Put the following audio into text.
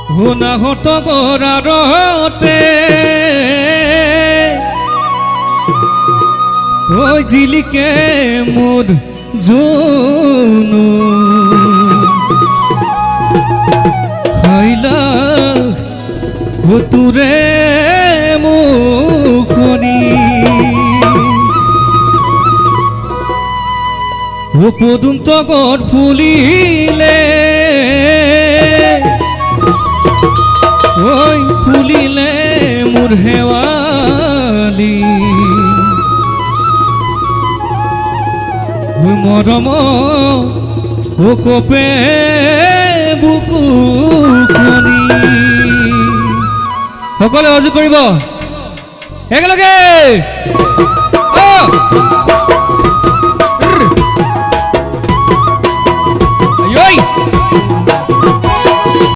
শুনাহত গৰাৰতে ঐ জিলিকে মোৰ জুনু খাইলা তোৰে মুখনি পদুম তগৰ ফুলিলে ঐ ফুলিলে মোৰ হেৱালি মৰম কপে বুকুখনি সকলে অজু কৰিব একেলগে